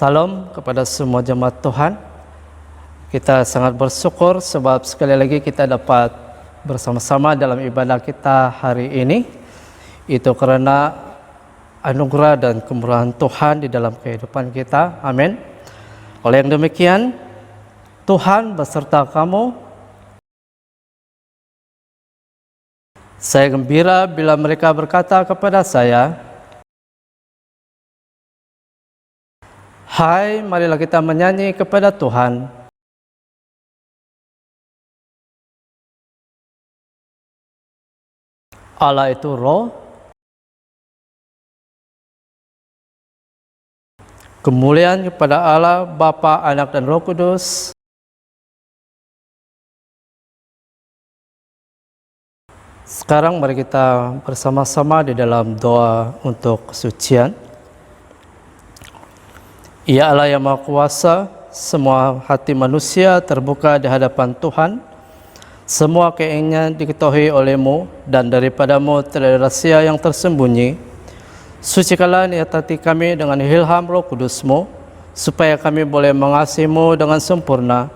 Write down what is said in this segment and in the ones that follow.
Salam kepada semua jemaat Tuhan. Kita sangat bersyukur sebab sekali lagi kita dapat bersama-sama dalam ibadah kita hari ini. Itu karena anugerah dan kemurahan Tuhan di dalam kehidupan kita. Amin. Oleh yang demikian, Tuhan beserta kamu. Saya gembira bila mereka berkata kepada saya, "Hai, marilah kita menyanyi kepada Tuhan." Allah itu roh. Kemuliaan kepada Allah, Bapa, Anak, dan Roh Kudus. Sekarang mari kita bersama-sama di dalam doa untuk kesucian. Ya Allah yang Maha Kuasa, semua hati manusia terbuka di hadapan Tuhan. Semua keinginan diketahui oleh-Mu dan daripada-Mu tiada rahasia yang tersembunyi. Sucikanlah niat hati kami dengan ilham Roh Kudus-Mu, supaya kami boleh mengasihi-Mu dengan sempurna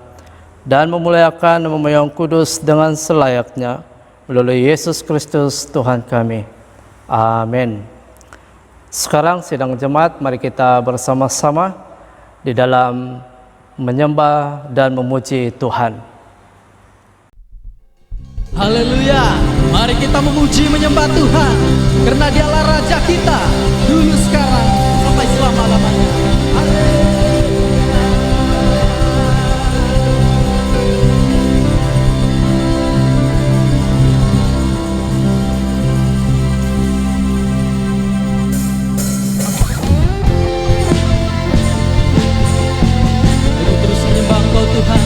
dan memuliakan nama-Mu yang kudus dengan selayaknya, melalui Yesus Kristus Tuhan kami. Amin. Sekarang sidang jemaat, mari kita bersama-sama di dalam menyembah dan memuji Tuhan. Haleluya, mari kita memuji menyembah Tuhan, karena Dialah Raja kita, dulu sekarang sampai selama-lamanya. Aku terus menyembah Engkau Tuhan.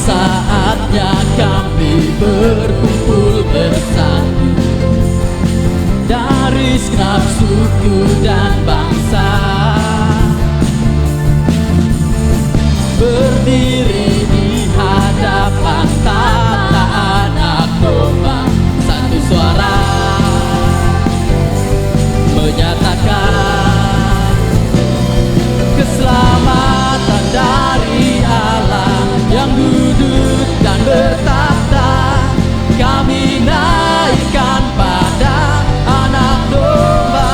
Saatnya kami berkumpul bersatu dari segenap suku dan bangsa, berdiri di hadapan tata Anak Domba, satu suara menyatakan keselamatan dari Allah yang duduk dan bertahta. Kami naikkan pada Anak Domba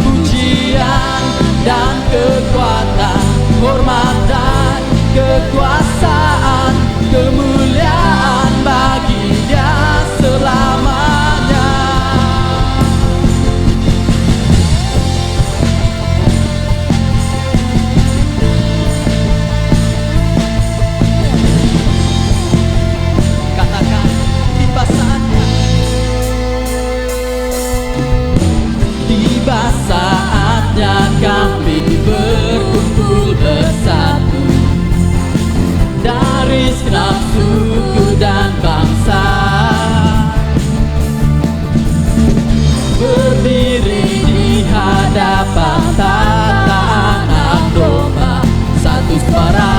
pujian dan kekuatan, hormat dan kekuasaan, kemuliaan bagi Dia selamanya. Saatnya kami berkumpul bersatu dari segenap suku dan bangsa, berdiri di hadapan tata Anak Domba, satu suara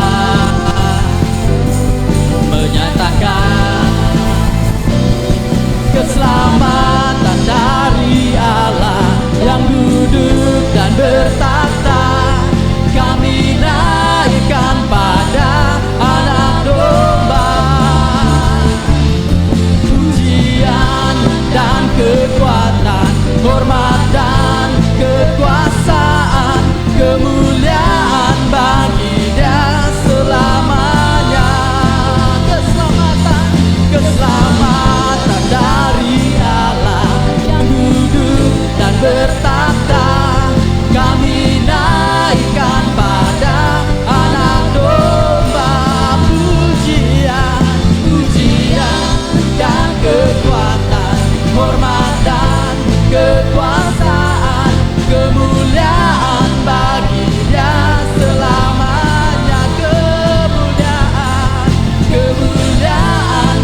menyatakan keselamatan dari Allah yang duduk dan bertahta. Kami naikkan pada Anak Domba pujian dan kekuatan, hormat dan kekuasaan, kemuliaan bagi Dia selamanya. Keselamatan dari Allah yang duduk dan bertahta. Kami naikkan pada Anak Domba pujian, pujian dan kekuatan, hormat dan kekuasaan, kemuliaan bagi Dia selamanya. Kemuliaan, kemuliaan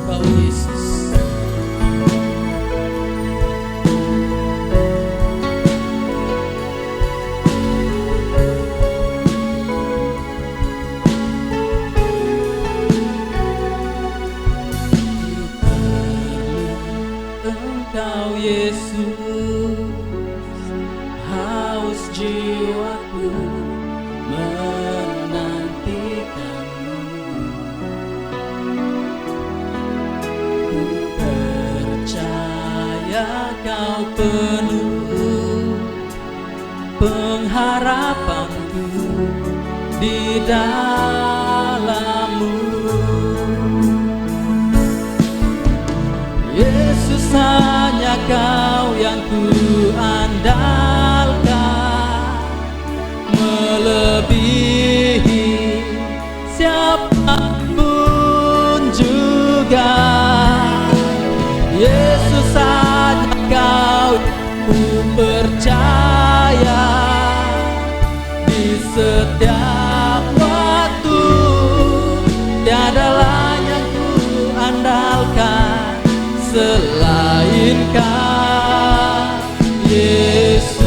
Engkau Yesus. Engkau Yesus, haus jiwaku menantikanmu. Ku percaya kau penuh pengharapanku di dalam-Mu. Yesus, hanya Kau yang ku andalkan, melebihi siapapun juga. Yesus, hanya Kau ku percaya di setiap waktu. Tiada lain yang ku andalkan selain Kau, Yesus.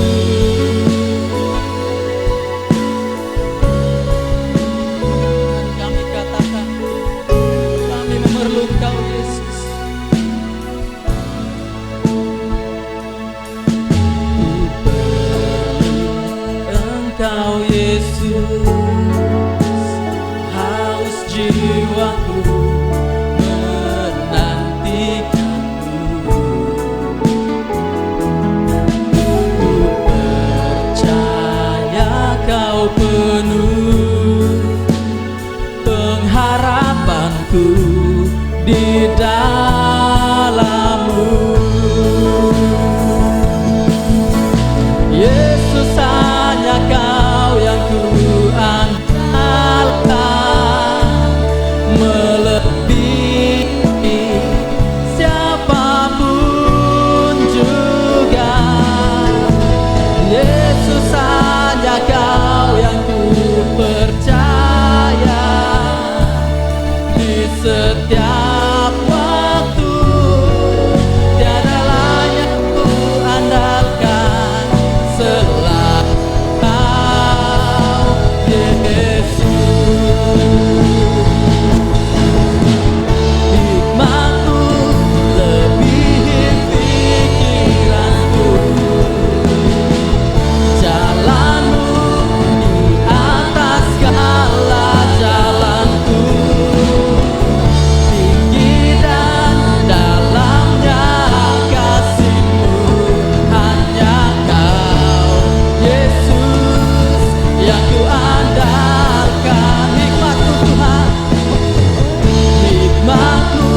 Dan kami katakan, kami memerlukan Kau, Yesus. Ku perlu Engkau, Yesus, haus jiwaku penuh pengharapanku di dalam-Mu. Yesus, hanya Kau yang ku andalkan, melebihi siapapun juga. Yesus, hanya Kau yang ku percaya di setiap waktu. Tiada lain yang ku andalkan selain Kau, Yesus. Hikmat-Mu lebihi pikiranku, jalan-Mu di atas segala jalanku. Tinggi dan dalamnya kasih-Mu, hanya Kau, Yesus, yang ku andalkan. Hikmat-Mu Tuhan, hikmat-Mu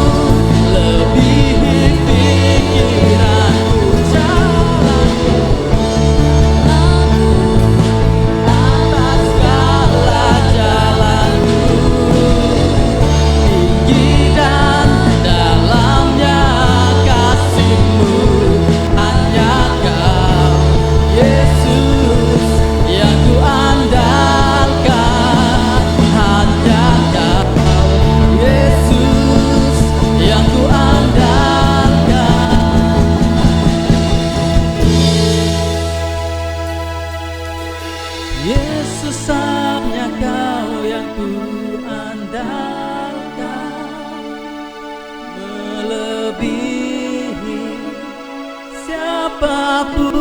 lebihi pikiranku, jalan-Mu atas segala jalanku. Tinggi dan dalamnya kasih-Mu, hanya Kau, Yesus, yang ku andalkan. Hanya Kau, Yesus, yang ku andalkan. Yesus, hanya Kau yang ku andalkan, melebihi siapapun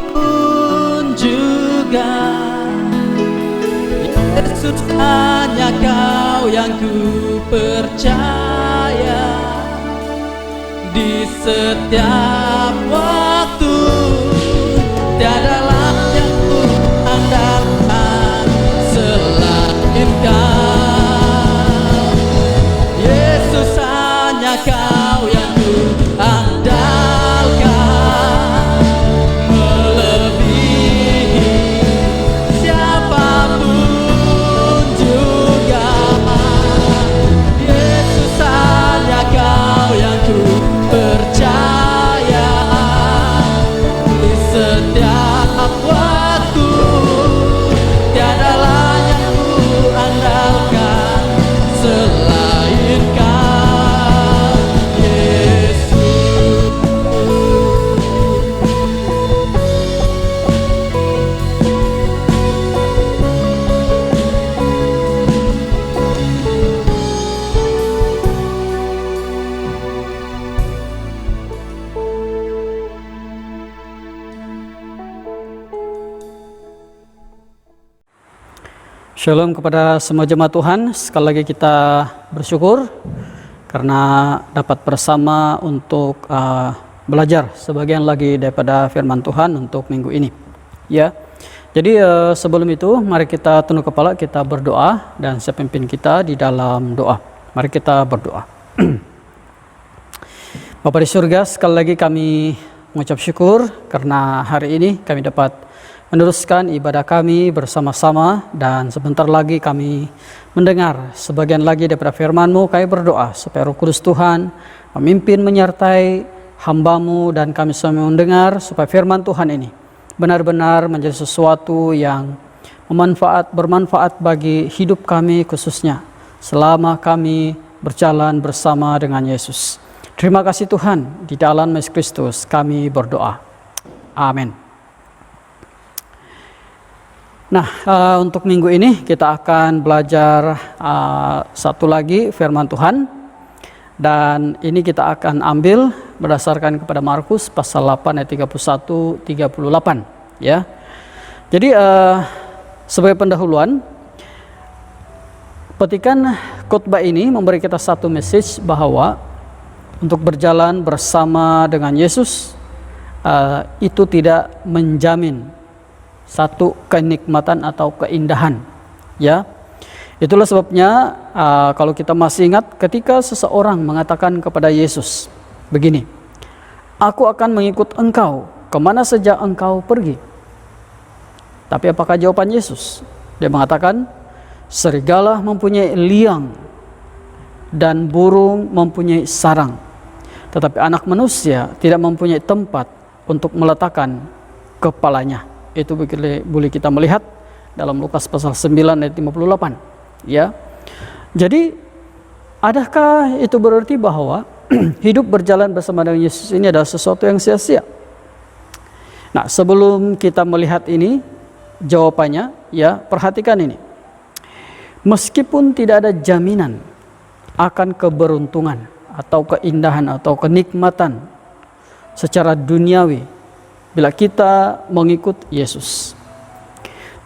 juga. Yesus, hanya Kau yang ku percaya di setiap waktu. Tiada lain yang ku andalkan selain Kau. Yesus, hanya Kau yang ku andalkan, melebihi siapapun juga. Yesus, hanya Kau yang ku percaya Shalom kepada semua jemaat Tuhan. Sekali lagi kita bersyukur karena dapat bersama untuk belajar sebagian lagi daripada firman Tuhan untuk minggu ini. Ya. Jadi sebelum itu mari kita tunduk kepala, kita berdoa, dan saya pimpin kita di dalam doa. Mari kita berdoa. Bapa di surga, sekali lagi kami mengucap syukur karena hari ini kami dapat meneruskan ibadah kami bersama-sama, dan sebentar lagi kami mendengar sebagian lagi daripada firman-Mu. Kami berdoa supaya Roh Kudus Tuhan memimpin menyertai hamba-Mu, dan kami semua mendengar supaya firman Tuhan ini benar-benar menjadi sesuatu yang bermanfaat bagi hidup kami, khususnya selama kami berjalan bersama dengan Yesus. Terima kasih Tuhan, di dalam Yesus Kristus kami berdoa. Amin. Nah, untuk minggu ini kita akan belajar satu lagi firman Tuhan, dan ini kita akan ambil berdasarkan kepada Markus pasal 8 ayat 31-38 ya. Jadi sebagai pendahuluan, petikan khotbah ini memberi kita satu message bahwa untuk berjalan bersama dengan Yesus itu tidak menjamin satu kenikmatan atau keindahan, ya. Itulah sebabnya kalau kita masih ingat ketika seseorang mengatakan kepada Yesus begini, "Aku akan mengikut engkau kemana saja engkau pergi." Tapi apakah jawaban Yesus? Dia mengatakan, "Serigala mempunyai liang dan burung mempunyai sarang, tetapi anak manusia tidak mempunyai tempat untuk meletakkan kepalanya." Itu boleh kita melihat dalam Lukas pasal 9 ayat 58 ya. Jadi adakah itu berarti bahwa hidup berjalan bersama dengan Yesus ini adalah sesuatu yang sia-sia? Nah, sebelum kita melihat ini jawabannya, ya, perhatikan ini. Meskipun tidak ada jaminan akan keberuntungan atau keindahan atau kenikmatan secara duniawi bila kita mengikut Yesus,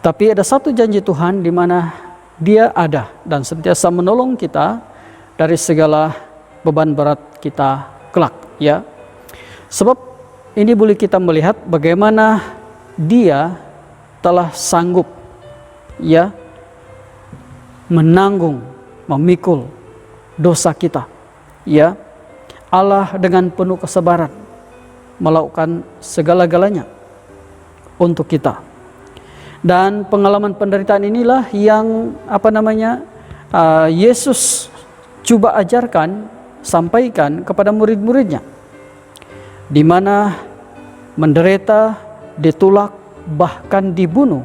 tapi ada satu janji Tuhan di mana Dia ada dan sentiasa menolong kita dari segala beban berat kita kelak, ya. Sebab ini boleh kita melihat bagaimana Dia telah sanggup, ya, menanggung, memikul dosa kita, ya. Allah dengan penuh kesabaran melakukan segala-galanya untuk kita. Dan pengalaman penderitaan inilah yang Yesus coba ajarkan, sampaikan kepada murid-muridnya, di mana menderita, ditolak, bahkan dibunuh,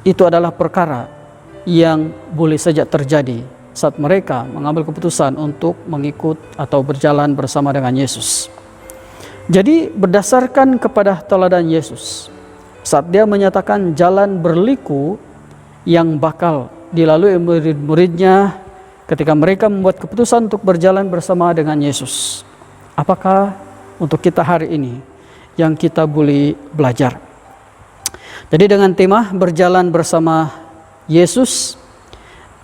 itu adalah perkara yang boleh saja terjadi saat mereka mengambil keputusan untuk mengikut atau berjalan bersama dengan Yesus. Jadi berdasarkan kepada teladan Yesus, saat Dia menyatakan jalan berliku yang bakal dilalui murid-muridnya ketika mereka membuat keputusan untuk berjalan bersama dengan Yesus, apakah untuk kita hari ini yang kita boleh belajar? Jadi dengan tema berjalan bersama Yesus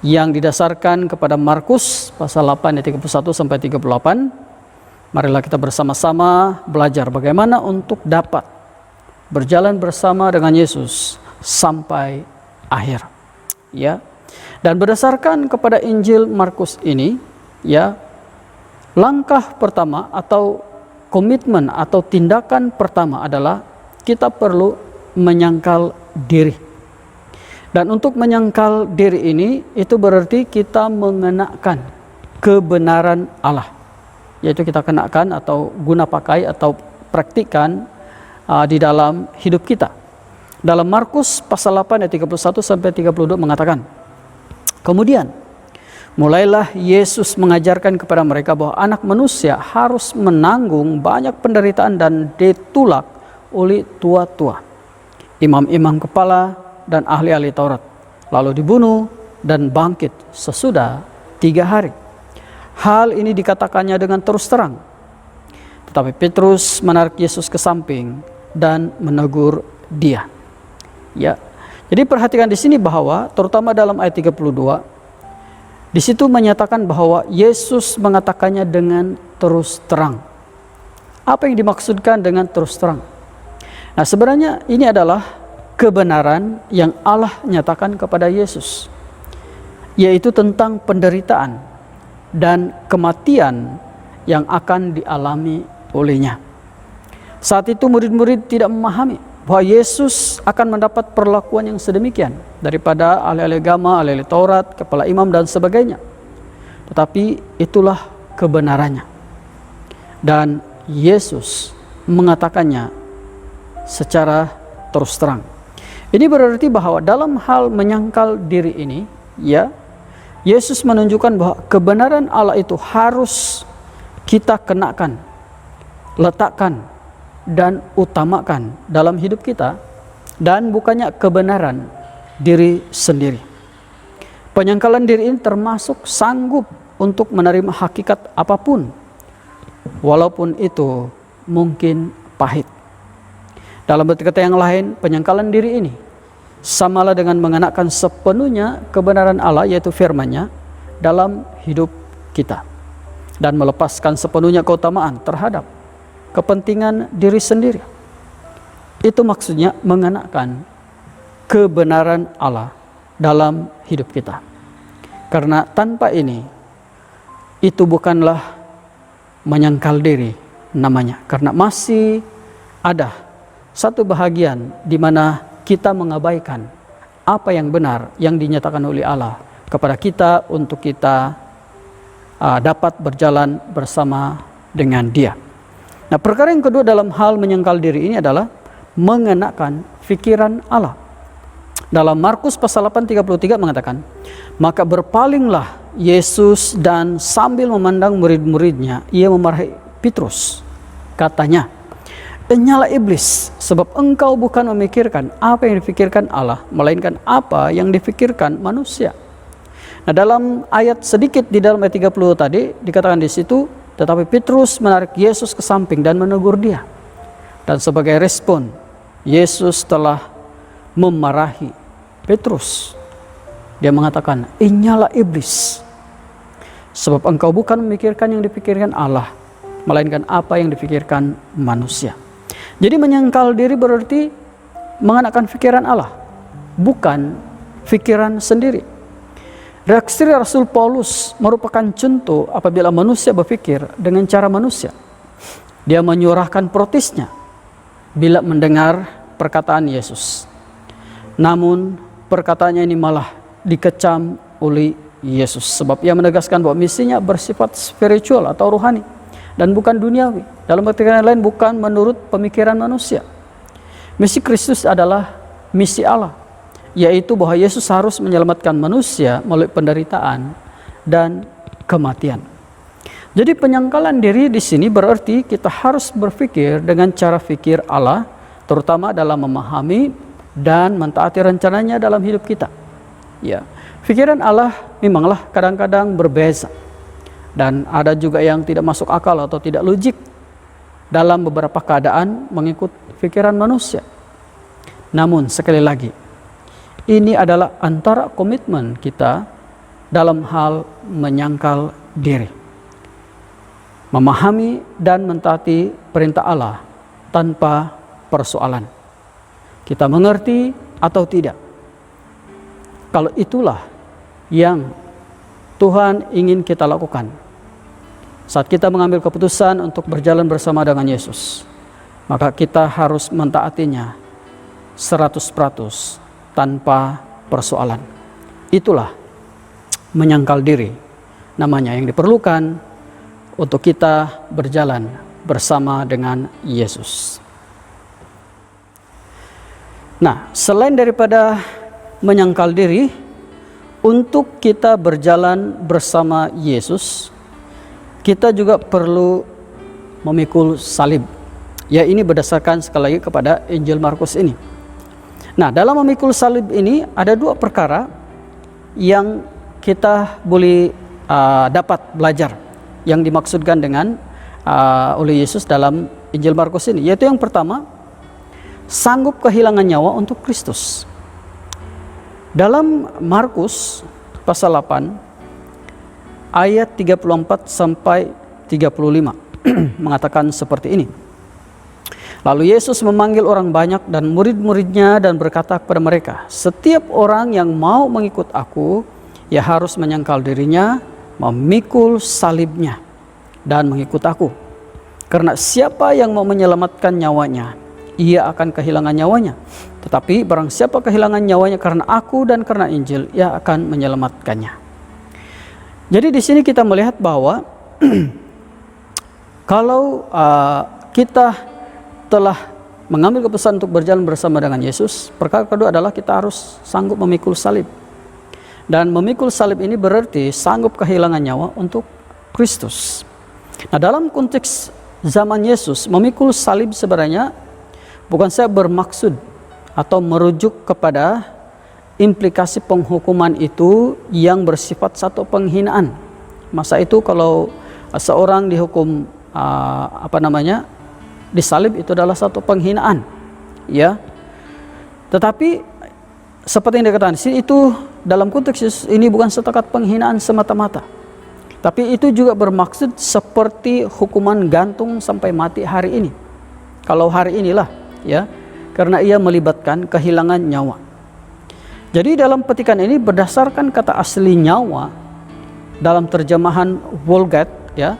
yang didasarkan kepada Markus pasal 8 ayat 31 sampai 38, marilah kita bersama-sama belajar bagaimana untuk dapat berjalan bersama dengan Yesus sampai akhir, ya. Dan berdasarkan kepada Injil Markus ini, ya, langkah pertama atau komitmen atau tindakan pertama adalah kita perlu menyangkal diri. Dan untuk menyangkal diri ini, itu berarti kita mengenakan kebenaran Allah, yaitu kita kenakan atau guna pakai atau praktikan di dalam hidup kita. Dalam Markus pasal 8 ayat 31 sampai 32 mengatakan, "Kemudian mulailah Yesus mengajarkan kepada mereka bahwa anak manusia harus menanggung banyak penderitaan dan ditolak oleh tua-tua, imam-imam kepala dan ahli-ahli Taurat, lalu dibunuh dan bangkit sesudah 3 hari. Hal ini dikatakannya dengan terus terang. Tetapi Petrus menarik Yesus ke samping dan menegur Dia." Ya. Jadi perhatikan di sini bahwa terutama dalam ayat 32, di situ menyatakan bahwa Yesus mengatakannya dengan terus terang. Apa yang dimaksudkan dengan terus terang? Nah, sebenarnya ini adalah kebenaran yang Allah nyatakan kepada Yesus, yaitu tentang penderitaan dan kematian yang akan dialami olehnya. Saat itu murid-murid tidak memahami bahwa Yesus akan mendapat perlakuan yang sedemikian daripada ahli-ahli agama, ahli-ahli Taurat, kepala imam dan sebagainya. Tetapi itulah kebenarannya. Dan Yesus mengatakannya secara terus terang. Ini berarti bahwa dalam hal menyangkal diri ini, ya, Yesus menunjukkan bahwa kebenaran Allah itu harus kita kenakan, letakkan, dan utamakan dalam hidup kita, dan bukannya kebenaran diri sendiri. Penyangkalan diri ini termasuk sanggup untuk menerima hakikat apapun, walaupun itu mungkin pahit. Dalam arti kata yang lain, penyangkalan diri ini samalah dengan mengenakan sepenuhnya kebenaran Allah, yaitu firman-Nya, dalam hidup kita, dan melepaskan sepenuhnya keutamaan terhadap kepentingan diri sendiri. Itu maksudnya mengenakan kebenaran Allah dalam hidup kita. Karena tanpa ini, itu bukanlah menyangkal diri namanya. Karena masih ada satu bahagian di mana kita mengabaikan apa yang benar yang dinyatakan oleh Allah kepada kita untuk kita dapat berjalan bersama dengan Dia. Nah, perkara yang kedua dalam hal menyangkal diri ini adalah mengenakan fikiran Allah. Dalam Markus pasal 8:33 mengatakan, maka berpalinglah Yesus dan sambil memandang murid-muridnya, ia memarahi Petrus. Katanya, "Enyalah iblis, sebab engkau bukan memikirkan apa yang dipikirkan Allah, melainkan apa yang dipikirkan manusia." Nah, dalam ayat sedikit di dalam ayat 30 tadi dikatakan di situ, tetapi Petrus menarik Yesus ke samping dan menegur dia. Dan sebagai respon, Yesus telah memarahi Petrus. Dia mengatakan, "Inyalah iblis, sebab engkau bukan memikirkan yang dipikirkan Allah, melainkan apa yang dipikirkan manusia." Jadi menyangkal diri berarti mengenakan pikiran Allah, bukan pikiran sendiri. Reaksi Rasul Paulus merupakan contoh apabila manusia berpikir dengan cara manusia. Dia menyuarakan protesnya bila mendengar perkataan Yesus. Namun perkataannya ini malah dikecam oleh Yesus, sebab ia menegaskan bahwa misinya bersifat spiritual atau rohani dan bukan duniawi. Dalam arti yang lain, bukan menurut pemikiran manusia. Misi Kristus adalah misi Allah, yaitu bahwa Yesus harus menyelamatkan manusia melalui penderitaan dan kematian. Jadi penyangkalan diri di sini berarti kita harus berpikir dengan cara fikir Allah, terutama dalam memahami dan mentaati rencananya dalam hidup kita. Ya, pikiran Allah memanglah kadang-kadang berbeza, dan ada juga yang tidak masuk akal atau tidak logik dalam beberapa keadaan mengikut pikiran manusia. Namun sekali lagi, ini adalah antara komitmen kita dalam hal menyangkal diri, memahami dan mentaati perintah Allah tanpa persoalan. Kita mengerti atau tidak. Kalau itulah yang Tuhan ingin kita lakukan saat kita mengambil keputusan untuk berjalan bersama dengan Yesus, maka kita harus mentaatinya 100% tanpa persoalan. Itulah menyangkal diri namanya, yang diperlukan untuk kita berjalan bersama dengan Yesus. Nah, selain daripada menyangkal diri, untuk kita berjalan bersama Yesus, kita juga perlu memikul salib. Ya, ini berdasarkan sekali lagi kepada Injil Markus ini. Nah, dalam memikul salib ini ada dua perkara yang kita boleh dapat belajar yang dimaksudkan dengan oleh Yesus dalam Injil Markus ini, yaitu yang pertama, sanggup kehilangan nyawa untuk Kristus. Dalam Markus pasal 8 ayat 34 sampai 35 mengatakan seperti ini. Lalu Yesus memanggil orang banyak dan murid-muridnya dan berkata kepada mereka, setiap orang yang mau mengikut aku, ia harus menyangkal dirinya, memikul salibnya, dan mengikut aku. Karena siapa yang mau menyelamatkan nyawanya, ia akan kehilangan nyawanya. Tetapi barang siapa kehilangan nyawanya karena aku dan karena Injil, ia akan menyelamatkannya. Jadi di sini kita melihat bahwa kalau kita telah mengambil keputusan untuk berjalan bersama dengan Yesus, perkara kedua adalah kita harus sanggup memikul salib. Dan memikul salib ini berarti sanggup kehilangan nyawa untuk Kristus. Nah, dalam konteks zaman Yesus, memikul salib sebenarnya bukan saya bermaksud atau merujuk kepada implikasi penghukuman itu yang bersifat satu penghinaan. Masa itu kalau seorang dihukum disalib itu adalah satu penghinaan, ya. Tetapi seperti yang dikatakan di sini, itu dalam konteks ini bukan setakat penghinaan semata-mata, tapi itu juga bermaksud seperti hukuman gantung sampai mati hari ini. Kalau hari inilah, ya, karena ia melibatkan kehilangan nyawa. Jadi dalam petikan ini berdasarkan kata asli nyawa dalam terjemahan Vulgate, ya,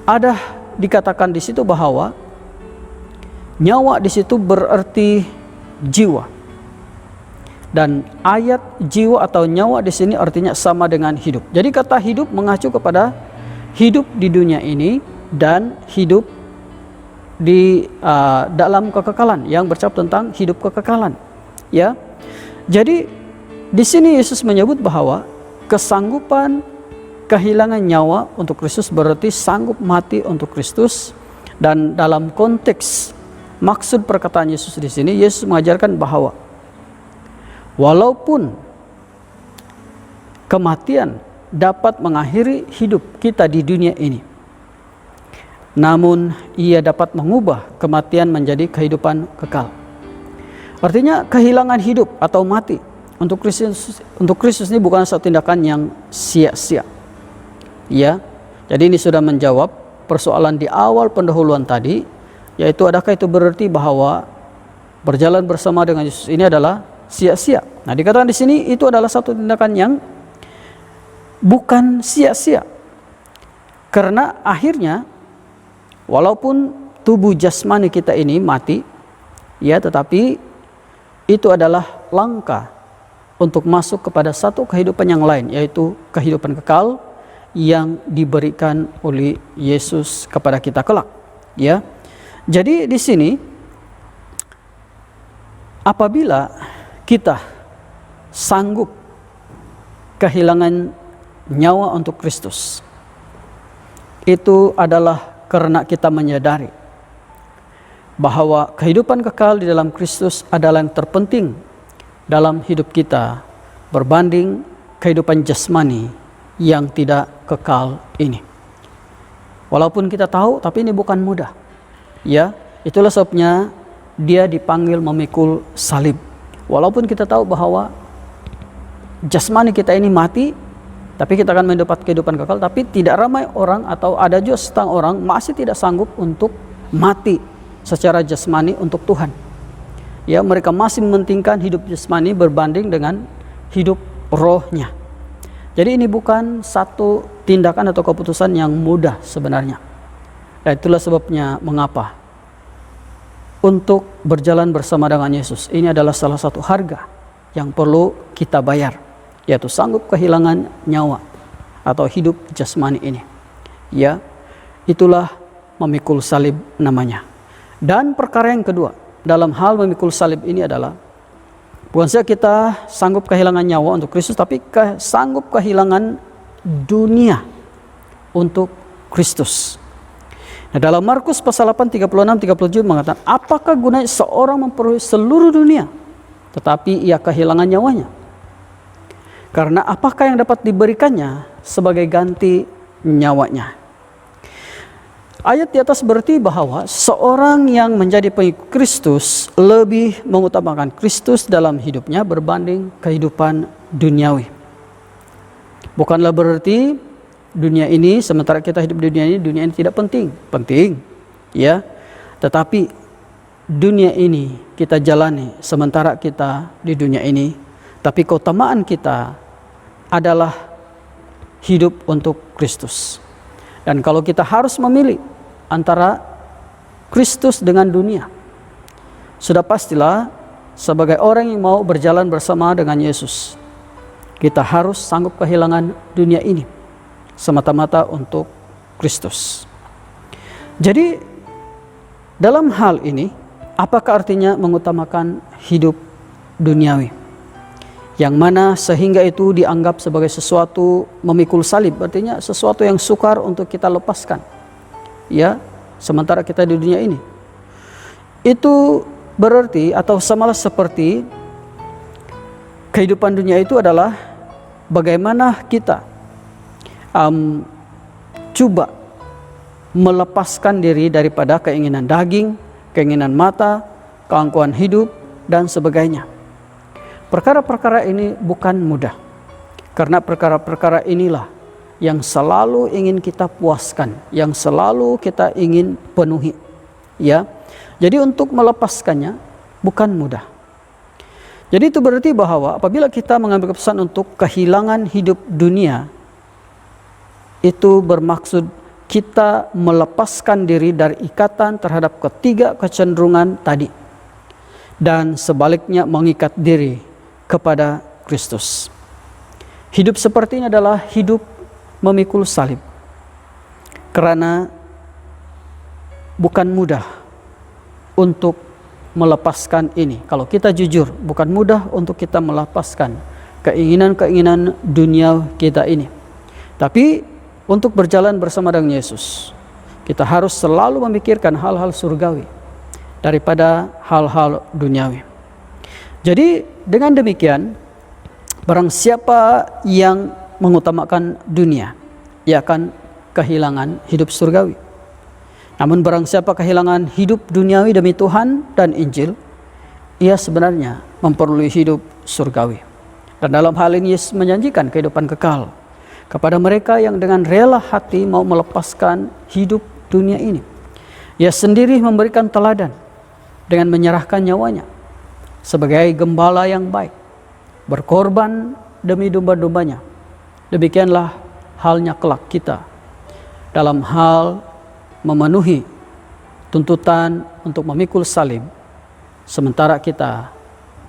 ada dikatakan di situ bahwa nyawa di situ berarti jiwa, dan ayat jiwa atau nyawa di sini artinya sama dengan hidup. Jadi kata hidup mengacu kepada hidup di dunia ini dan hidup di dalam kekekalan, yang bercakap tentang hidup kekekalan, ya. Jadi di sini Yesus menyebut bahwa kesanggupan kehilangan nyawa untuk Kristus berarti sanggup mati untuk Kristus. Dan dalam konteks maksud perkataan Yesus di sini, Yesus mengajarkan bahwa walaupun kematian dapat mengakhiri hidup kita di dunia ini, namun ia dapat mengubah kematian menjadi kehidupan kekal. Artinya kehilangan hidup atau mati untuk Kristus ini bukan satu tindakan yang sia-sia. Ya, jadi ini sudah menjawab persoalan di awal pendahuluan tadi, yaitu adakah itu berarti bahwa berjalan bersama dengan Yesus ini adalah sia-sia. Nah, dikatakan di sini itu adalah satu tindakan yang bukan sia-sia, karena akhirnya walaupun tubuh jasmani kita ini mati, ya, tetapi itu adalah langkah untuk masuk kepada satu kehidupan yang lain, yaitu kehidupan kekal yang diberikan oleh Yesus kepada kita kelak, ya. Jadi di sini apabila kita sanggup kehilangan nyawa untuk Kristus, itu adalah karena kita menyadari bahwa kehidupan kekal di dalam Kristus adalah yang terpenting dalam hidup kita berbanding kehidupan jasmani yang tidak kekal ini. Walaupun kita tahu, tapi ini bukan mudah, ya. Itulah sebabnya dia dipanggil memikul salib. Walaupun kita tahu bahwa jasmani kita ini mati, tapi kita akan mendapat kehidupan kekal. Tapi tidak ramai orang, atau ada juga setengah orang masih tidak sanggup untuk mati secara jasmani untuk Tuhan. Ya, mereka masih mementingkan hidup jasmani berbanding dengan hidup rohnya. Jadi ini bukan satu tindakan atau keputusan yang mudah sebenarnya. Dan itulah sebabnya mengapa untuk berjalan bersama dengan Yesus ini adalah salah satu harga yang perlu kita bayar, yaitu sanggup kehilangan nyawa atau hidup jasmani ini. Ya, itulah memikul salib namanya. Dan perkara yang kedua dalam hal memikul salib ini adalah bukan saja kita sanggup kehilangan nyawa untuk Kristus, tapi sanggup kehilangan dunia untuk Kristus. Nah, dalam Markus pasal 8 36-37 mengatakan, apakah gunanya seorang memperoleh seluruh dunia tetapi ia kehilangan nyawanya? Karena apakah yang dapat diberikannya sebagai ganti nyawanya? Ayat di atas berarti bahwa seorang yang menjadi pengikut Kristus lebih mengutamakan Kristus dalam hidupnya berbanding kehidupan duniawi. Bukanlah berarti dunia ini, sementara kita hidup di dunia ini tidak penting. Penting, ya. Tetapi dunia ini kita jalani sementara kita di dunia ini. Tapi keutamaan kita adalah hidup untuk Kristus. Dan kalau kita harus memilih antara Kristus dengan dunia, sudah pastilah sebagai orang yang mau berjalan bersama dengan Yesus, kita harus sanggup kehilangan dunia ini semata-mata untuk Kristus. Jadi dalam hal ini, apakah artinya mengutamakan hidup duniawi? Yang mana sehingga itu dianggap sebagai sesuatu memikul salib, artinya sesuatu yang sukar untuk kita lepaskan, ya, sementara kita di dunia ini. Itu berarti atau samalah seperti kehidupan dunia itu adalah bagaimana kita coba melepaskan diri daripada keinginan daging, keinginan mata, keangkuhan hidup, dan sebagainya. Perkara-perkara ini bukan mudah, karena perkara-perkara inilah yang selalu ingin kita puaskan, yang selalu kita ingin penuhi, ya. Jadi untuk melepaskannya bukan mudah. Jadi itu berarti bahwa apabila kita mengambil keputusan untuk kehilangan hidup dunia, itu bermaksud kita melepaskan diri dari ikatan terhadap ketiga kecenderungan tadi, dan sebaliknya mengikat diri kepada Kristus. Hidup seperti ini adalah hidup memikul salib, karena bukan mudah untuk melepaskan ini. Kalau kita jujur, bukan mudah untuk kita melepaskan keinginan-keinginan dunia kita ini. Tapi untuk berjalan bersama dengan Yesus, kita harus selalu memikirkan hal-hal surgawi daripada hal-hal duniawi. Jadi dengan demikian, barang siapa yang mengutamakan dunia, ia akan kehilangan hidup surgawi. Namun barang siapa kehilangan hidup duniawi demi Tuhan dan Injil, ia sebenarnya memperoleh hidup surgawi. Dan dalam hal ini Yesus menjanjikan kehidupan kekal kepada mereka yang dengan rela hati mau melepaskan hidup dunia ini. Ia sendiri memberikan teladan dengan menyerahkan nyawanya sebagai gembala yang baik, berkorban demi domba-dombanya. Demikianlah halnya kelak kita dalam hal memenuhi tuntutan untuk memikul salib, sementara kita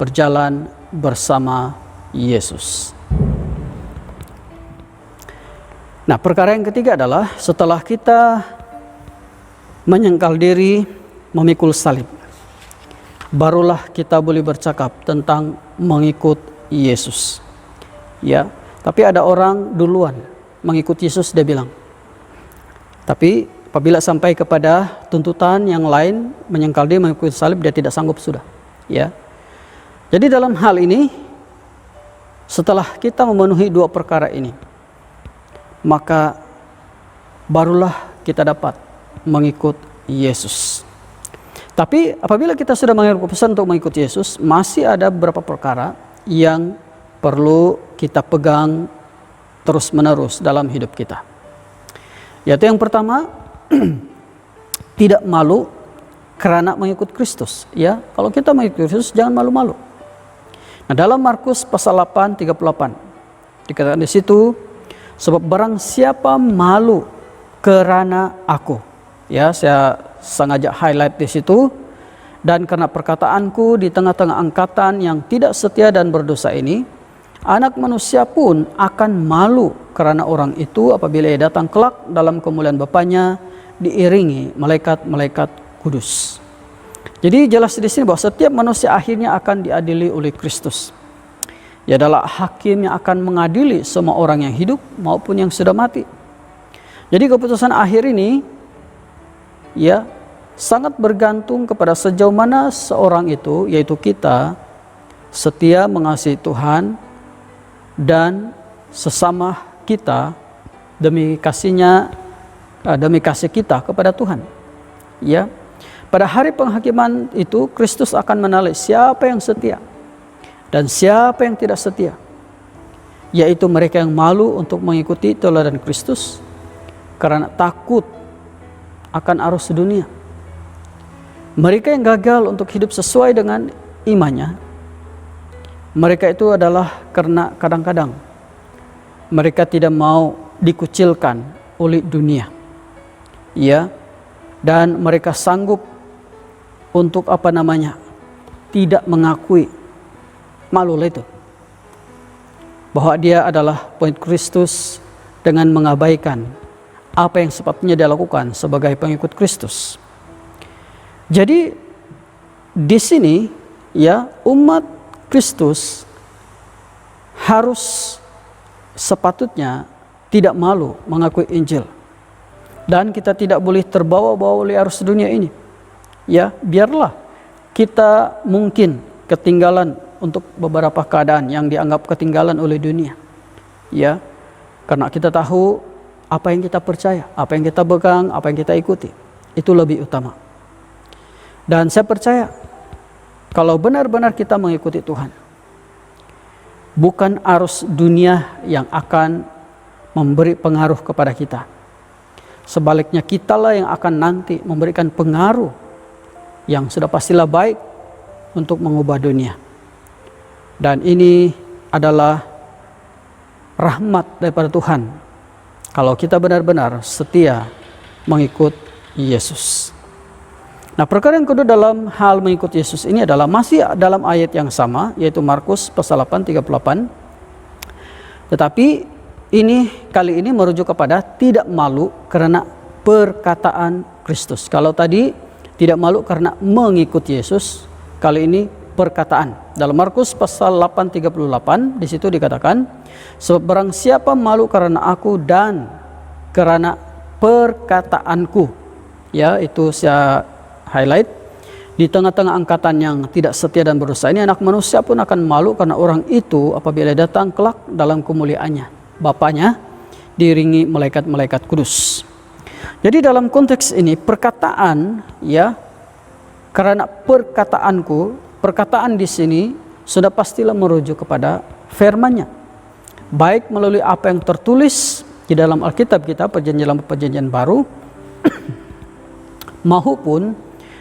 berjalan bersama Yesus. Nah, perkara yang ketiga adalah setelah kita menyangkal diri, memikul salib, barulah kita boleh bercakap tentang mengikut Yesus. Ya, tapi ada orang duluan mengikut Yesus, dia bilang. Tapi apabila sampai kepada tuntutan yang lain, menyangkal diri, mengikut salib, dia tidak sanggup sudah. Ya. Jadi dalam hal ini, setelah kita memenuhi dua perkara ini, maka barulah kita dapat mengikut Yesus. Tapi apabila kita sudah mengambil keputusan untuk mengikut Yesus, masih ada beberapa perkara yang perlu kita pegang terus-menerus dalam hidup kita. Yaitu yang pertama, tidak malu karena mengikut Kristus. Ya, kalau kita mengikut Kristus jangan malu-malu. Nah, dalam Markus pasal 8 38 dikatakan di situ, sebab barang siapa malu karena aku. Ya, saya sengaja highlight di situ. Dan karena perkataanku di tengah-tengah angkatan yang tidak setia dan berdosa ini, anak manusia pun akan malu karena orang itu apabila ia datang kelak dalam kemuliaan Bapanya diiringi malaikat-malaikat kudus. Jadi jelas di sini bahwa setiap manusia akhirnya akan diadili oleh Kristus. Ia adalah hakim yang akan mengadili semua orang yang hidup maupun yang sudah mati. Jadi keputusan akhir ini, ya, sangat bergantung kepada sejauh mana seorang itu, yaitu kita, setia mengasihi Tuhan dan sesama kita demi kasihnya demi kasih kita kepada Tuhan. Ya, pada hari penghakiman itu Kristus akan menilai siapa yang setia dan siapa yang tidak setia, yaitu mereka yang malu untuk mengikuti teladan Kristus karena takut akan arus dunia. Mereka yang gagal untuk hidup sesuai dengan imannya, mereka itu adalah karena kadang-kadang mereka tidak mau dikucilkan oleh dunia, ya, dan mereka sanggup untuk tidak mengakui, malu itu, bahwa dia adalah pengikut Kristus dengan mengabaikan apa yang sepatutnya dia lakukan sebagai pengikut Kristus. Jadi di sini ya, umat Kristus harus sepatutnya tidak malu mengakui Injil, dan kita tidak boleh terbawa-bawa oleh arus dunia ini. Ya, biarlah kita mungkin ketinggalan untuk beberapa keadaan yang dianggap ketinggalan oleh dunia. Ya, karena kita tahu apa yang kita percaya, apa yang kita pegang, apa yang kita ikuti, itu lebih utama. Dan saya percaya kalau benar-benar kita mengikuti Tuhan, bukan arus dunia yang akan memberi pengaruh kepada kita. Sebaliknya kitalah yang akan nanti memberikan pengaruh yang sudah pastilah baik untuk mengubah dunia. Dan ini adalah rahmat daripada Tuhan kalau kita benar-benar setia mengikut Yesus. Nah, perkara yang kedua dalam hal mengikut Yesus ini adalah masih dalam ayat yang sama, yaitu Markus pasal 8:38. Tetapi kali ini merujuk kepada tidak malu karena perkataan Kristus. Kalau tadi tidak malu karena mengikut Yesus, kali ini perkataan. Dalam Markus pasal 8:38 di situ dikatakan, sebab barang siapa malu karena aku dan karena perkataanku. Ya, itu saya highlight. Di tengah-tengah angkatan yang tidak setia dan berdosa ini, anak manusia pun akan malu karena orang itu apabila datang kelak dalam kemuliaannya, Bapaknya diiringi malaikat-malaikat kudus. Jadi dalam konteks ini perkataan, ya, karena perkataanku, perkataan di sini sudah pastilah merujuk kepada firman-Nya, baik melalui apa yang tertulis di dalam Alkitab kita, perjanjian baru, maupun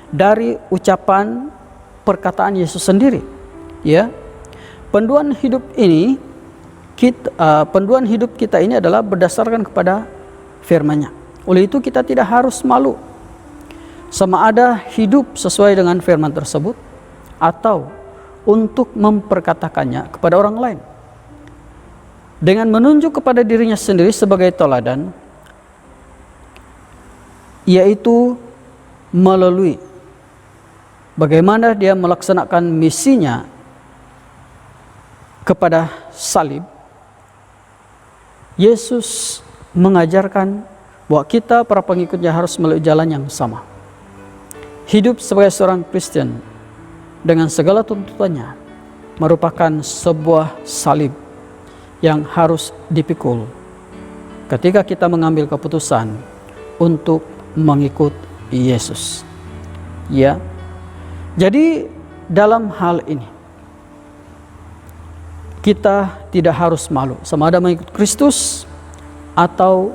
dari ucapan perkataan Yesus sendiri. Ya, panduan hidup kita ini adalah berdasarkan kepada firman-Nya. Oleh itu kita tidak harus malu sama ada hidup sesuai dengan firman tersebut atau untuk memperkatakannya kepada orang lain dengan menunjuk kepada dirinya sendiri sebagai teladan, yaitu melalui bagaimana dia melaksanakan misinya kepada salib. Yesus mengajarkan bahwa kita para pengikutnya harus melalui jalan yang sama. Hidup sebagai seorang Kristen dengan segala tuntutannya merupakan sebuah salib yang harus dipikul ketika kita mengambil keputusan untuk mengikut Yesus. Ya, jadi dalam hal ini kita tidak harus malu sama ada mengikut Kristus atau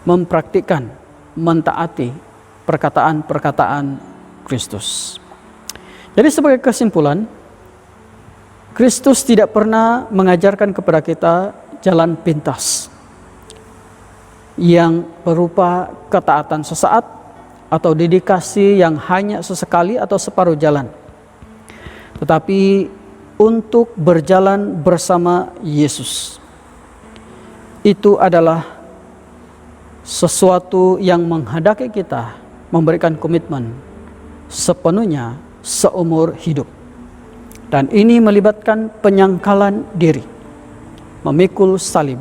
mempraktikkan, mentaati perkataan-perkataan Kristus. Jadi sebagai kesimpulan, Kristus tidak pernah mengajarkan kepada kita jalan pintas yang berupa ketaatan sesaat atau dedikasi yang hanya sesekali atau separuh jalan. Tetapi untuk berjalan bersama Yesus, itu adalah sesuatu yang menghendaki kita memberikan komitmen sepenuhnya seumur hidup. Dan ini melibatkan penyangkalan diri, memikul salib,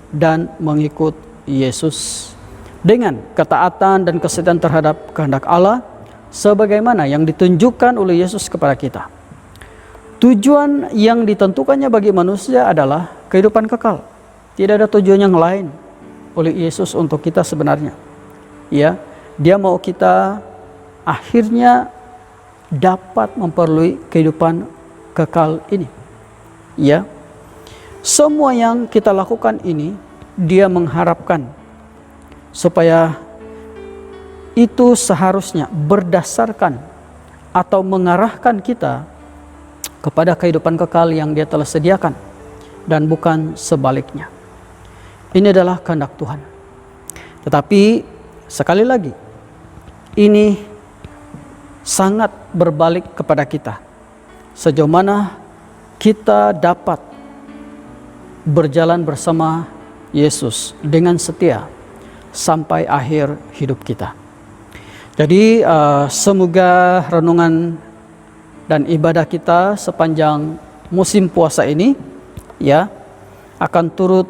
dan mengikut Yesus dengan ketaatan dan kesetiaan terhadap kehendak Allah sebagaimana yang ditunjukkan oleh Yesus kepada kita. Tujuan yang ditentukannya bagi manusia adalah kehidupan kekal. Tidak ada tujuan yang lain oleh Yesus untuk kita sebenarnya. ya, Dia mau kita akhirnya dapat memperoleh kehidupan kekal ini. Ya. Semua yang kita lakukan ini Dia mengharapkan supaya itu seharusnya berdasarkan atau mengarahkan kita kepada kehidupan kekal yang Dia telah sediakan dan bukan sebaliknya. Ini adalah kehendak Tuhan. Tetapi sekali lagi, ini sangat berbalik kepada kita. Sejauh mana kita dapat berjalan bersama Yesus dengan setia sampai akhir hidup kita. Jadi semoga renungan dan ibadah kita sepanjang musim puasa ini ya akan turut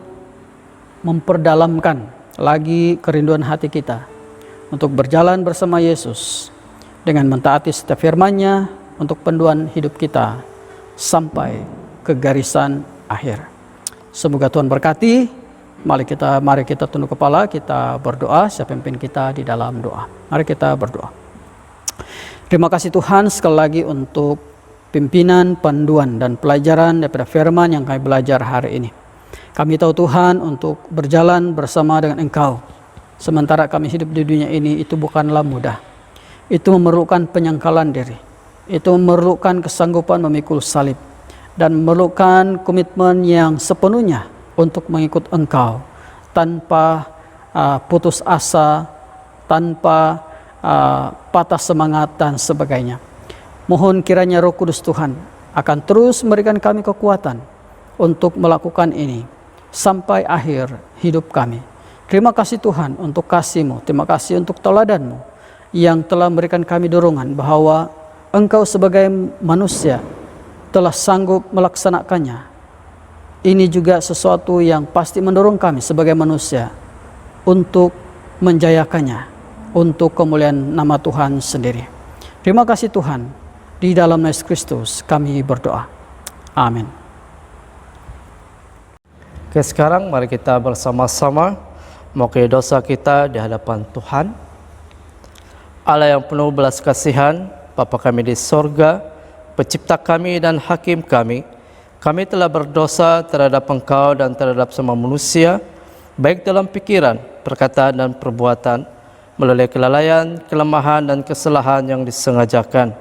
memperdalamkan lagi kerinduan hati kita untuk berjalan bersama Yesus dengan mentaati setiap firman-Nya untuk panduan hidup kita sampai ke garisan akhir. Semoga Tuhan berkati. Mari kita tunduk kepala, kita berdoa. Siapa yang pimpin kita di dalam doa? Mari kita berdoa. Terima kasih Tuhan sekali lagi untuk pimpinan, panduan, dan pelajaran daripada firman yang kami belajar hari ini. Kami tahu Tuhan untuk berjalan bersama dengan Engkau sementara kami hidup di dunia ini itu bukanlah mudah. Itu memerlukan penyangkalan diri. Itu memerlukan kesanggupan memikul salib dan memerlukan komitmen yang sepenuhnya untuk mengikut Engkau tanpa putus asa, tanpa patah semangat dan sebagainya. Mohon kiranya Roh Kudus Tuhan akan terus memberikan kami kekuatan untuk melakukan ini sampai akhir hidup kami. Terima kasih Tuhan untuk kasih-Mu, terima kasih untuk teladan-Mu yang telah memberikan kami dorongan bahwa Engkau sebagai manusia telah sanggup melaksanakannya. Ini juga sesuatu yang pasti mendorong kami sebagai manusia untuk menjayakannya, untuk kemuliaan nama Tuhan sendiri. Terima kasih Tuhan, di dalam Yesus Kristus kami berdoa. Amin. Oke, sekarang mari kita bersama-sama mengakui dosa kita di hadapan Tuhan. Allah yang penuh belas kasihan, Bapa kami di sorga, Pencipta kami dan Hakim kami telah berdosa terhadap Engkau dan terhadap semua manusia, baik dalam pikiran, perkataan, dan perbuatan, melalui kelalaian, kelemahan, dan kesalahan yang disengajakan.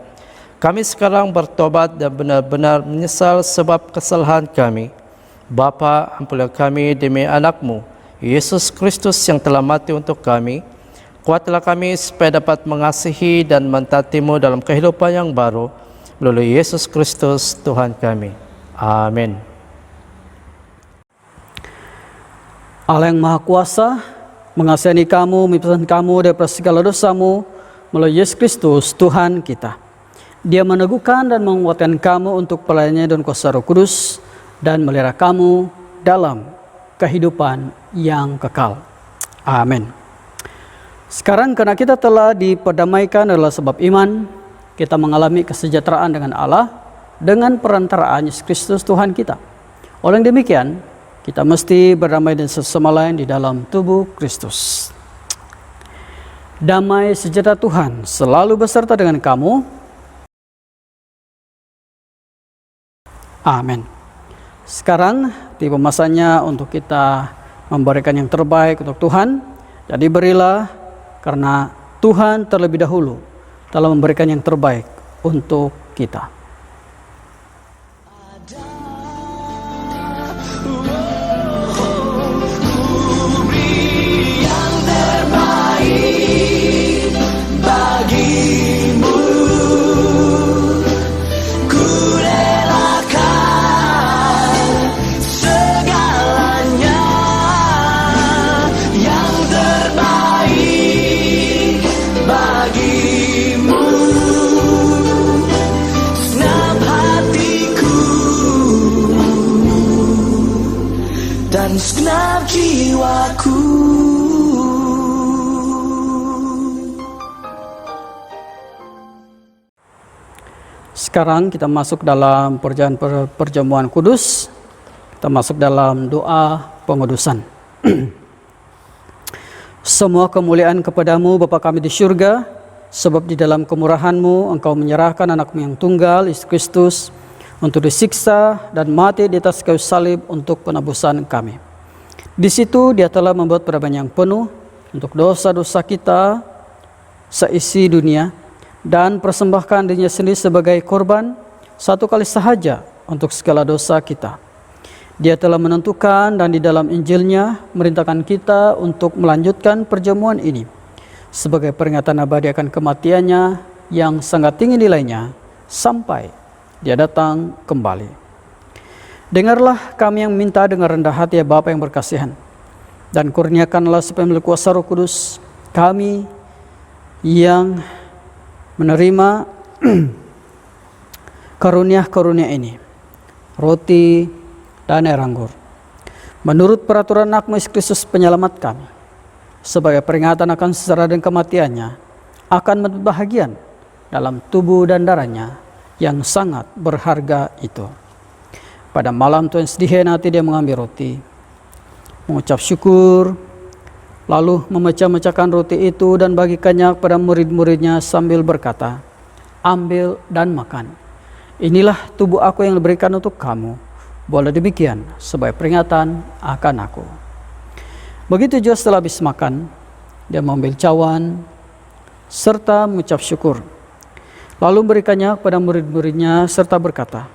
Kami sekarang bertobat dan benar-benar menyesal sebab kesalahan kami. Bapa, ampunilah kami demi anak-Mu, Yesus Kristus yang telah mati untuk kami. Kuatlah kami supaya dapat mengasihi dan mentaati-Mu dalam kehidupan yang baru, melalui Yesus Kristus Tuhan kami. Amin. Allah yang Maha Kuasa mengasihani kamu, membebaskan kamu daripada segala dosamu melalui Yesus Kristus Tuhan kita. Dia meneguhkan dan menguatkan kamu untuk pelayanannya dan kuasa Roh Kudus dan melihara kamu dalam kehidupan yang kekal. Amin. Sekarang karena kita telah diperdamaikan adalah sebab iman, kita mengalami kesejahteraan dengan Allah dengan perantaraan Yesus Kristus Tuhan kita. Oleh demikian, kita mesti berdamai dengan sesama lain di dalam tubuh Kristus. Damai sejahtera Tuhan selalu beserta dengan kamu. Amin. Sekarang tiba masanya untuk kita memberikan yang terbaik untuk Tuhan. Jadi berilah, karena Tuhan terlebih dahulu telah memberikan yang terbaik untuk kita. Segenap jiwaku. Sekarang kita masuk dalam perjamuan kudus. Kita masuk dalam doa pengudusan. Semua kemuliaan kepadamu Bapa kami di surga, sebab di dalam kemurahan-Mu Engkau menyerahkan anak-Mu yang tunggal, Yesus Kristus, untuk disiksa dan mati di atas kayu salib untuk penebusan kami. Di situ Dia telah membuat peradaban yang penuh untuk dosa-dosa kita seisi dunia, dan persembahkan dirinya sendiri sebagai korban satu kali sahaja untuk segala dosa kita. Dia telah menentukan dan di dalam Injilnya merintahkan kita untuk melanjutkan perjamuan ini sebagai peringatan abadi akan kematiannya yang sangat tinggi nilainya sampai Dia datang kembali. Dengarlah kami yang minta dengan rendah hati, ya Bapa yang berkasihan, dan kurniakanlah supaya melalui kuasa Roh Kudus kami yang menerima karunia-karunia ini, roti dan air anggur, menurut peraturan anak-Mu Yesus Kristus penyelamat kami, sebagai peringatan akan sengsara dan kematiannya, akan mendapat bahagian dalam tubuh dan darahnya yang sangat berharga itu. Pada malam Tuhan sedih hati Dia mengambil roti, mengucap syukur, lalu memecah-mecahkan roti itu dan bagikannya kepada murid-muridnya sambil berkata, "Ambil dan makan. Inilah tubuh Aku yang diberikan untuk kamu. Boleh demikian sebagai peringatan akan Aku." Begitu juga setelah habis makan, Dia mengambil cawan serta mengucap syukur, lalu memberikannya kepada murid-muridnya serta berkata,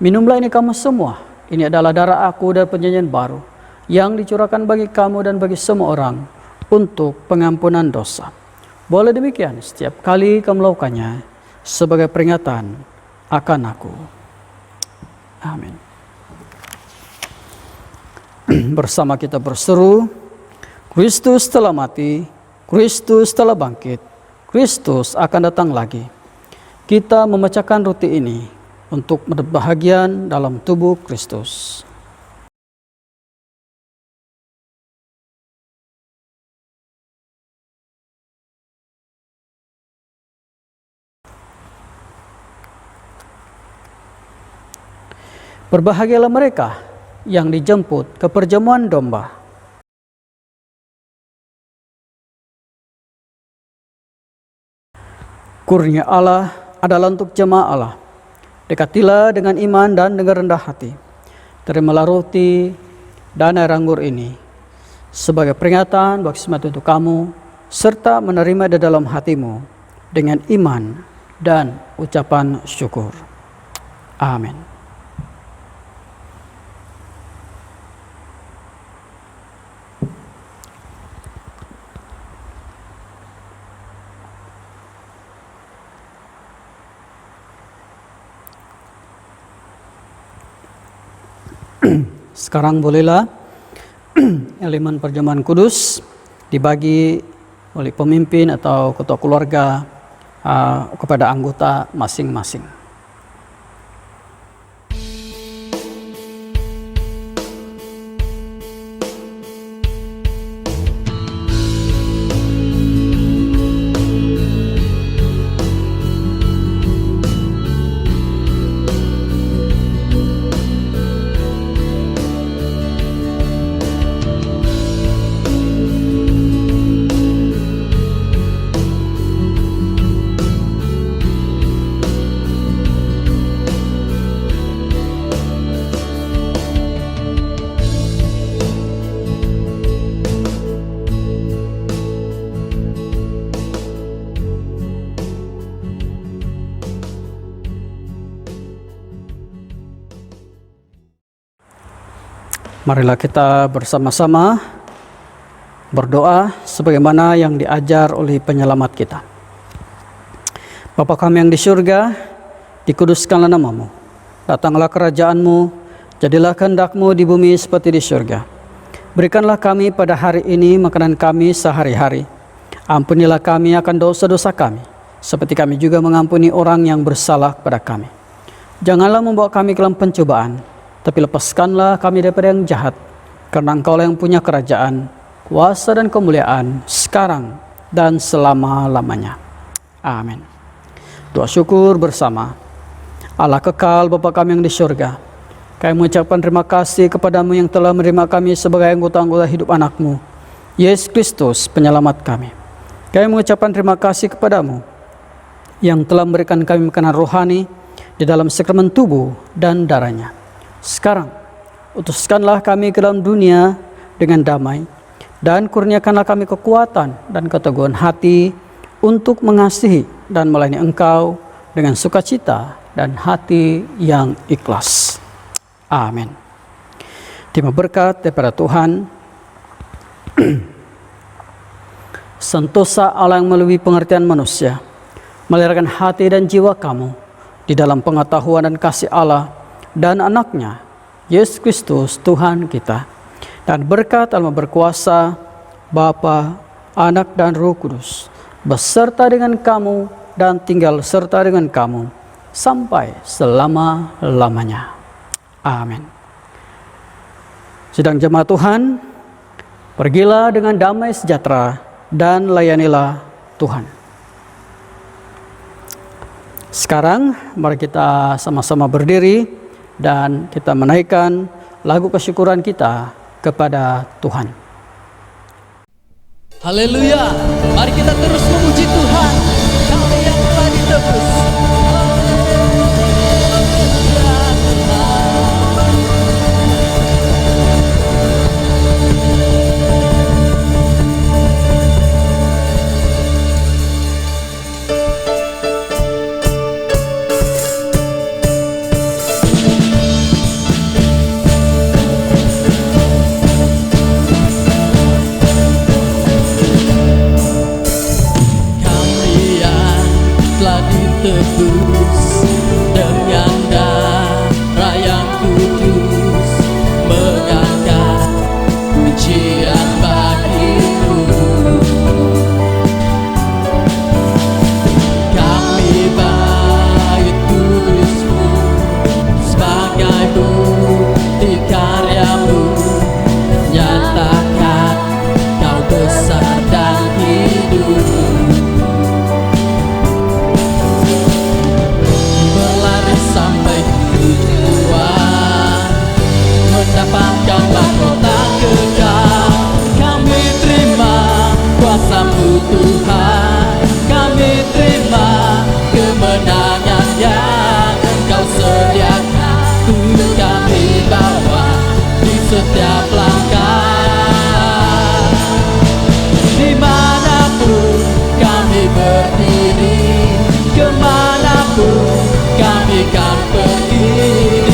"Minumlah ini kamu semua. Ini adalah darah Aku dan perjanjian baru yang dicurahkan bagi kamu dan bagi semua orang untuk pengampunan dosa. Boleh demikian setiap kali kamu melakukannya sebagai peringatan akan Aku." Amin. Bersama kita berseru, Kristus telah mati, Kristus telah bangkit, Kristus akan datang lagi. Kita memecahkan roti ini untuk mendapat bahagian dalam tubuh Kristus. Berbahagialah mereka yang dijemput ke perjamuan domba. Kurnia Allah adalah untuk jemaah Allah. Dekatilah dengan iman dan dengan rendah hati. Terimalah roti dan air anggur ini sebagai peringatan baptisma untuk kamu, serta menerima di dalam hatimu dengan iman dan ucapan syukur. Amin. Sekarang bolehlah elemen perjamuan kudus dibagi oleh pemimpin atau ketua keluarga kepada anggota masing-masing. Marilah kita bersama-sama berdoa sebagaimana yang diajar oleh penyelamat kita. Bapa kami yang di surga, dikuduskanlah nama-Mu. Datanglah kerajaan-Mu, jadilah kehendak-Mu di bumi seperti di surga. Berikanlah kami pada hari ini makanan kami sehari-hari. Ampunilah kami akan dosa-dosa kami, seperti kami juga mengampuni orang yang bersalah kepada kami. Janganlah membawa kami ke dalam pencobaan, tapi lepaskanlah kami daripada yang jahat, karena Engkau-Lah yang punya kerajaan, kuasa dan kemuliaan sekarang dan selama-lamanya. Amin. Doa syukur bersama. Allah kekal Bapa kami yang di surga, kami mengucapkan terima kasih kepada-Mu yang telah menerima kami sebagai anggota-anggota hidup anak-Mu, Yesus Kristus penyelamat kami. Kami mengucapkan terima kasih kepadamu yang telah memberikan kami makanan rohani di dalam sakramen tubuh dan darahnya. Sekarang, utuskanlah kami ke dalam dunia dengan damai, dan kurniakanlah kami kekuatan dan keteguhan hati untuk mengasihi dan melayani Engkau dengan sukacita dan hati yang ikhlas. Amin. Terima berkat daripada Tuhan, sentosa Allah yang melebihi pengertian manusia, melahirkan hati dan jiwa kamu di dalam pengetahuan dan kasih Allah dan anaknya, Yesus Kristus Tuhan kita. Dan berkat Allah berkuasa, Bapa, Anak dan Roh Kudus, beserta dengan kamu dan tinggal serta dengan kamu sampai selama-lamanya. Amin. Sidang jemaat Tuhan, pergilah dengan damai sejahtera dan layanilah Tuhan. Sekarang mari kita sama-sama berdiri dan kita menaikkan lagu kesyukuran kita kepada Tuhan. Haleluya. Mari kita terus memuji Tuhan, Kau yang telah ditebus. Tebus dengan darah yang kudus, mengangkat pujian bagimu. Kami bait kudusmu sebagai bukti karyamu, nyatakan Kau besar dan hidup. Sampai tujuan, mendapatkan mahkota kekal. Kami terima kuasa-Mu Tuhan, kami terima kemenangan yang Engkau sediakan untuk kami bawa di setiap langkah. Dimanapun kami berdiri, kemanapun kami kan pergi,